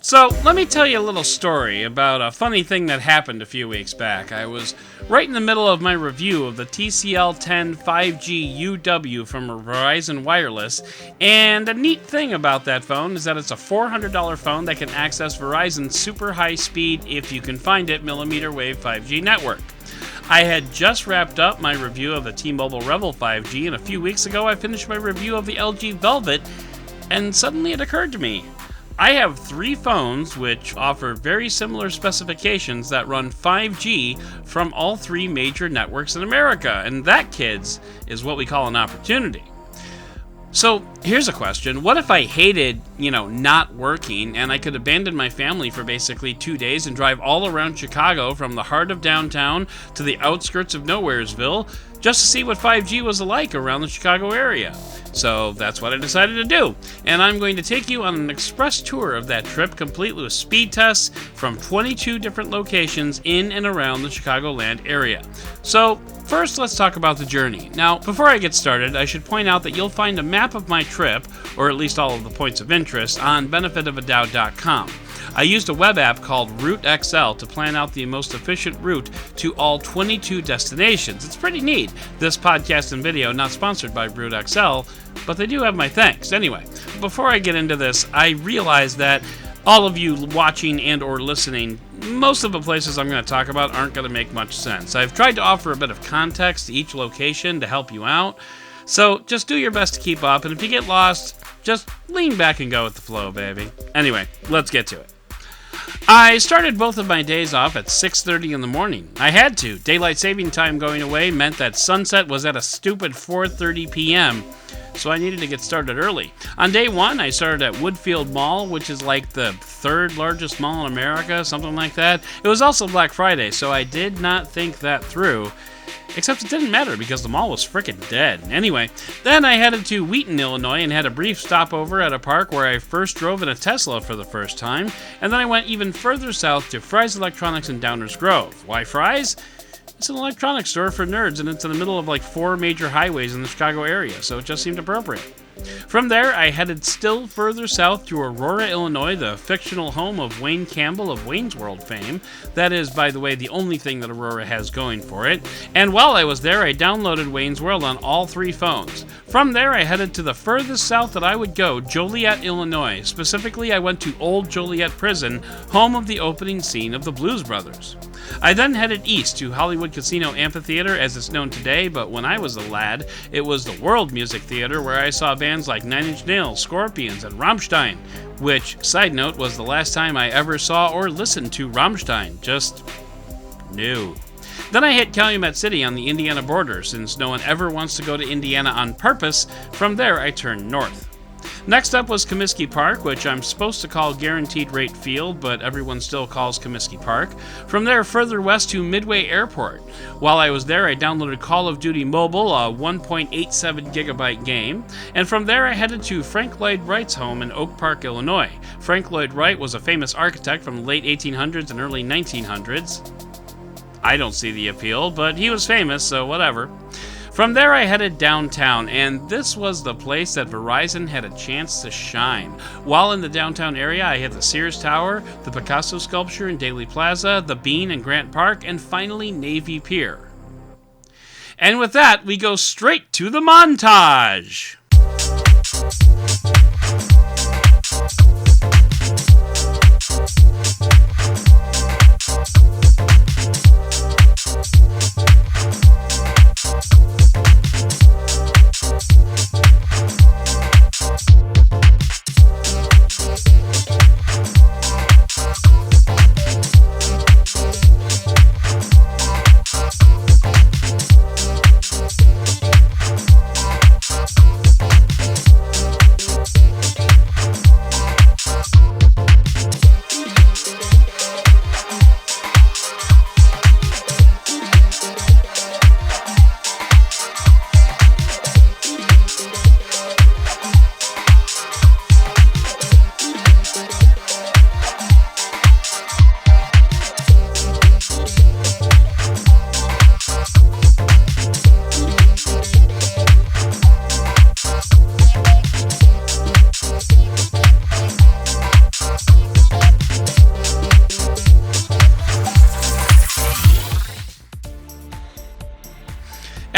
So, let me tell you a little story about a funny thing that happened a few weeks back. I was right in the middle of my review of the TCL10 5G UW from Verizon Wireless, and the neat thing about that phone is that it's a $400 phone that can access Verizon's super high speed, if you can find it, millimeter wave 5G network. I had just wrapped up my review of the T-Mobile Revel 5G, and a few weeks ago I finished my review of the LG Velvet, and suddenly it occurred to me, I have 3 phones which offer very similar specifications that run 5G from all 3 major networks in America, and that, kids, is what we call an opportunity. So, here's a question. What if I hated, not working, and I could abandon my family for basically 2 days and drive all around Chicago from the heart of downtown to the outskirts of Nowheresville just to see what 5G was like around the Chicago area? So that's what I decided to do, and I'm going to take you on an express tour of that trip, complete with speed tests from 22 different locations in and around the Chicagoland area. So first, let's talk about the journey. Now, before I get started, I should point out that you'll find a map of my trip, or at least all of the points of interest, on benefitofadow.com. I used a web app called Route XL to plan out the most efficient route to all 22 destinations. It's pretty neat. This podcast and video not sponsored by Route XL, but they do have my thanks. Anyway, before I get into this, I realize that all of you watching and or listening, most of the places I'm going to talk about aren't going to make much sense. I've tried to offer a bit of context to each location to help you out, so just do your best to keep up, and if you get lost, just lean back and go with the flow, baby. Anyway, let's get to it. I started both of my days off at 6:30 in the morning. I had to. Daylight saving time going away meant that sunset was at a stupid 4:30 p.m., so I needed to get started early. On day 1, I started at Woodfield Mall, which is like the 3rd largest mall in America, something like that. It was also Black Friday, so I did not think that through. Except it didn't matter because the mall was frickin' dead. Anyway, then I headed to Wheaton, Illinois, and had a brief stopover at a park where I first drove in a Tesla for the first time, and then I went even further south to Fry's Electronics in Downers Grove. Why Fry's? It's an electronics store for nerds, and it's in the middle of like 4 major highways in the Chicago area, so it just seemed appropriate. From there, I headed still further south to Aurora, Illinois, the fictional home of Wayne Campbell of Wayne's World fame. That is, by the way, the only thing that Aurora has going for it. And while I was there, I downloaded Wayne's World on all 3 phones. From there, I headed to the furthest south that I would go, Joliet, Illinois. Specifically, I went to Old Joliet Prison, home of the opening scene of the Blues Brothers. I then headed east to Hollywood Casino Amphitheater, as it's known today, but when I was a lad, it was the World Music Theater, where I saw bands like Nine Inch Nails, Scorpions, and Rammstein, which, side note, was the last time I ever saw or listened to Rammstein. Just no. Then I hit Calumet City on the Indiana border, since no one ever wants to go to Indiana on purpose. From there, I turned north. Next up was Kamisky Park, which I'm supposed to call Guaranteed Rate Field, but everyone still calls Kamisky Park. From there, further west to Midway Airport. While I was there, I downloaded Call of Duty Mobile, a 1.87 gigabyte game, and from there I headed to Frank Lloyd Wright's home in Oak Park, Illinois. Frank Lloyd Wright was a famous architect from the late 1800s and early 1900s. I don't see the appeal, but he was famous, so whatever. From there, I headed downtown, and this was the place that Verizon had a chance to shine. While in the downtown area, I hit the Sears Tower, the Picasso sculpture in Daly Plaza, the Bean in Grant Park, and finally Navy Pier. And with that, we go straight to the montage!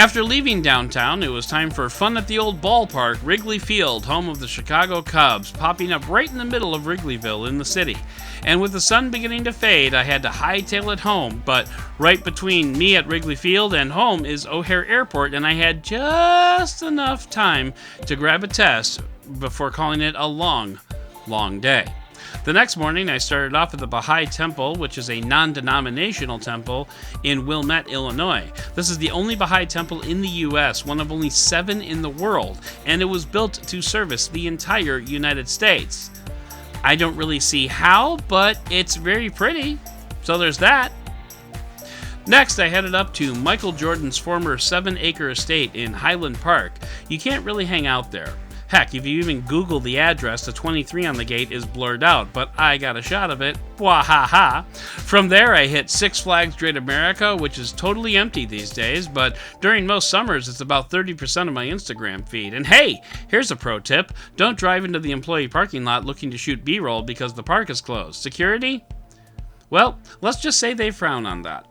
After leaving downtown, it was time for fun at the old ballpark, Wrigley Field, home of the Chicago Cubs, popping up right in the middle of Wrigleyville in the city. And with the sun beginning to fade, I had to hightail it home, but right between me at Wrigley Field and home is O'Hare Airport, and I had just enough time to grab a test before calling it a long, long day. The next morning, I started off at the Baha'i Temple, which is a non-denominational temple in Wilmette, Illinois. This is the only Baha'i temple in the U.S., one of only 7 in the world, and it was built to service the entire United States. I don't really see how, but it's very pretty, so there's that. Next, I headed up to Michael Jordan's former 7-acre estate in Highland Park. You can't really hang out there. Heck, if you even Google the address, the 23 on the gate is blurred out, but I got a shot of it. Wahaha! From there, I hit Six Flags Great America, which is totally empty these days, but during most summers, it's about 30% of my Instagram feed. And hey, here's a pro tip. Don't drive into the employee parking lot looking to shoot B-roll because the park is closed. Security? Well, let's just say they frown on that.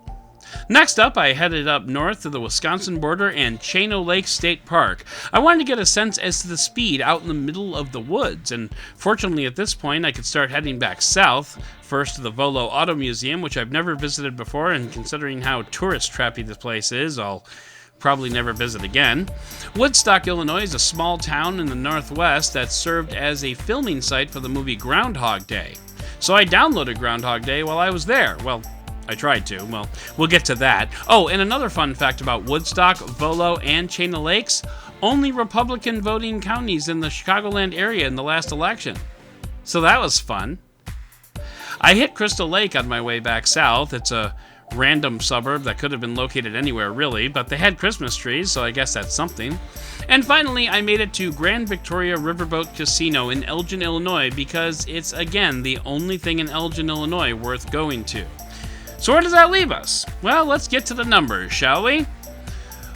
Next up, I headed up north to the Wisconsin border and Chino Lake State Park. I wanted to get a sense as to the speed out in the middle of the woods, and fortunately at this point I could start heading back south, first to the Volo Auto Museum, which I've never visited before, and considering how tourist-trappy this place is, I'll probably never visit again. Woodstock, Illinois is a small town in the northwest that served as a filming site for the movie Groundhog Day. So I downloaded Groundhog Day while I was there. Well, I tried to. Well, we'll get to that. Oh, and another fun fact about Woodstock, Volo, and Chino Lakes, only Republican voting counties in the Chicagoland area in the last election. So that was fun. I hit Crystal Lake on my way back south. It's a random suburb that could have been located anywhere, really, but they had Christmas trees, so I guess that's something. And finally, I made it to Grand Victoria Riverboat Casino in Elgin, Illinois, because it's, again, the only thing in Elgin, Illinois worth going to. So where does that leave us? Well, let's get to the numbers, shall we?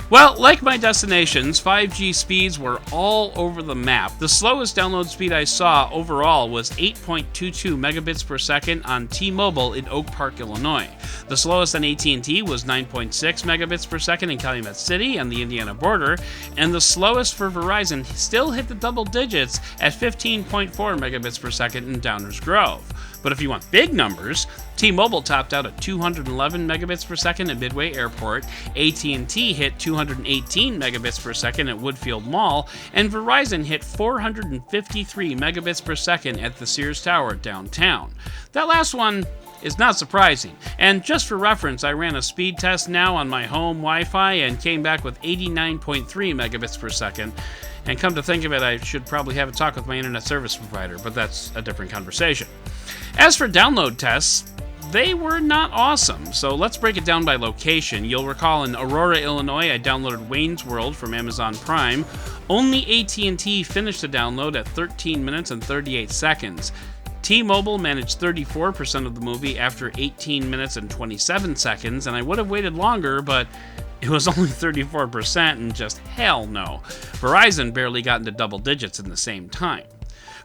Well, like my destinations, 5G speeds were all over the map. The slowest download speed I saw overall was 8.22 megabits per second on T-Mobile in Oak Park, Illinois. The slowest on AT&T was 9.6 megabits per second in Calumet City on the Indiana border, and the slowest for Verizon still hit the double digits at 15.4 megabits per second in Downers Grove. But if you want big numbers, T-Mobile topped out at 211 megabits per second at Midway Airport, AT&T hit 218 megabits per second at Woodfield Mall, and Verizon hit 453 megabits per second at the Sears Tower downtown. That last one is not surprising, and just for reference, I ran a speed test now on my home Wi-Fi and came back with 89.3 megabits per second. And come to think of it, I should probably have a talk with my internet service provider, but that's a different conversation. As for download tests, they were not awesome, so let's break it down by location. You'll recall in Aurora, Illinois, I downloaded Wayne's World from Amazon Prime. Only AT&T finished the download at 13 minutes and 38 seconds. T-Mobile managed 34% of the movie after 18 minutes and 27 seconds, and I would have waited longer, but it was only 34%, and just hell no. Verizon barely got into double digits in the same time.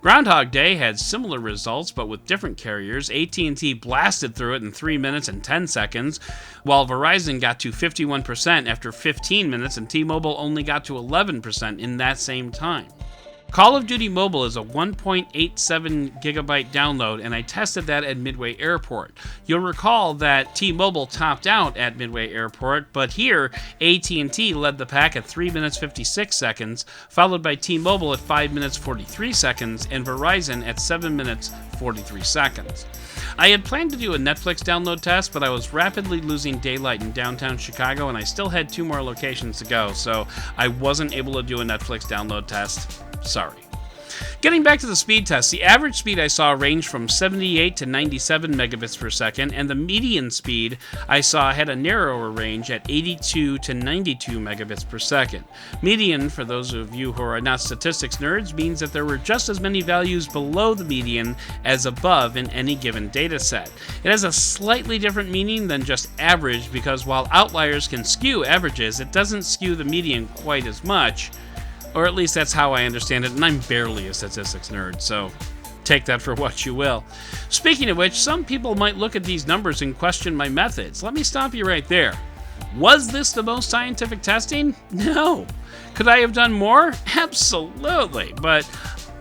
Groundhog Day had similar results, but with different carriers. AT&T blasted through it in 3 minutes and 10 seconds, while Verizon got to 51% after 15 minutes, and T-Mobile only got to 11% in that same time. Call of Duty Mobile is a 1.87 gigabyte download, and I tested that at Midway Airport. You'll recall that T-Mobile topped out at Midway Airport, but here AT&T led the pack at 3 minutes 56 seconds, followed by T-Mobile at 5 minutes 43 seconds, and Verizon at 7 minutes 43 seconds. I had planned to do a Netflix download test, but I was rapidly losing daylight in downtown Chicago, and I still had 2 more locations to go, so I wasn't able to do a Netflix download test. Sorry. Getting back to the speed test, the average speed I saw ranged from 78 to 97 megabits per second, and the median speed I saw had a narrower range at 82 to 92 megabits per second. Median, for those of you who are not statistics nerds, means that there were just as many values below the median as above in any given data set. It has a slightly different meaning than just average, because while outliers can skew averages, it doesn't skew the median quite as much. Or at least that's how I understand it, and I'm barely a statistics nerd, so take that for what you will. Speaking of which, some people might look at these numbers and question my methods. Let me stop you right there. Was this the most scientific testing? No. Could I have done more? Absolutely. But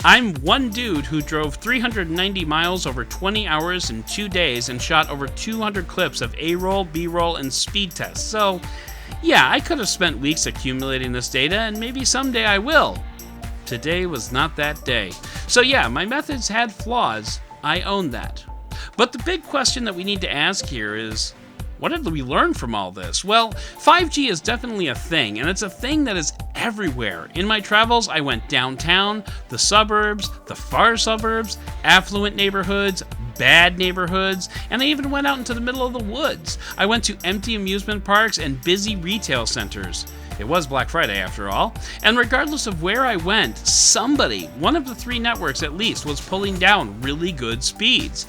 I'm one dude who drove 390 miles over 20 hours in 2 days and shot over 200 clips of A-roll, B-roll, and speed tests. So, yeah, I could have spent weeks accumulating this data, and maybe someday I will. Today was not that day. So yeah, my methods had flaws. I own that. But the big question that we need to ask here is, what did we learn from all this? Well, 5G is definitely a thing, and it's a thing that is everywhere. In my travels, I went downtown, the suburbs, the far suburbs, affluent neighborhoods, bad neighborhoods, and I even went out into the middle of the woods. I went to empty amusement parks and busy retail centers. It was Black Friday after all, and regardless of where I went, somebody, one of the 3 networks at least, was pulling down really good speeds.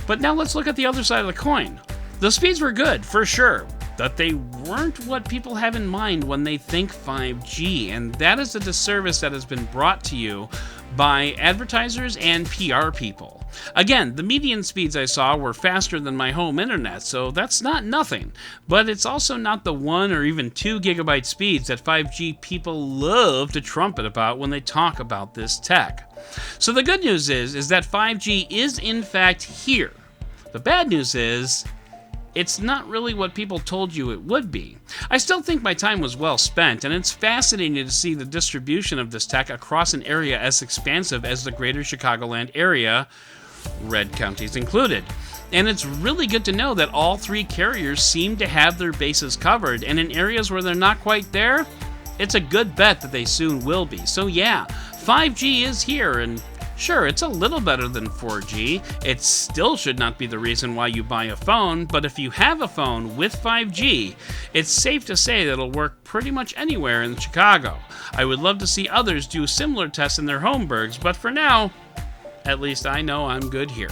But now let's look at the other side of the coin. The speeds were good, for sure, but they weren't what people have in mind when they think 5G, and that is a disservice that has been brought to you by advertisers and PR people. Again, the median speeds I saw were faster than my home internet, so that's not nothing, but it's also not the 1 or even 2 gigabyte speeds that 5G people love to trumpet about when they talk about this tech. So the good news is that 5G is in fact here. The bad news is, it's not really what people told you it would be. I still think my time was well spent, and it's fascinating to see the distribution of this tech across an area as expansive as the greater Chicagoland area, red counties included. And it's really good to know that all 3 carriers seem to have their bases covered, and in areas where they're not quite there, it's a good bet that they soon will be. So yeah, 5G is here, and sure, it's a little better than 4G. It still should not be the reason why you buy a phone, but if you have a phone with 5G, it's safe to say that it'll work pretty much anywhere in Chicago. I would love to see others do similar tests in their homeburgs, but for now, at least I know I'm good here.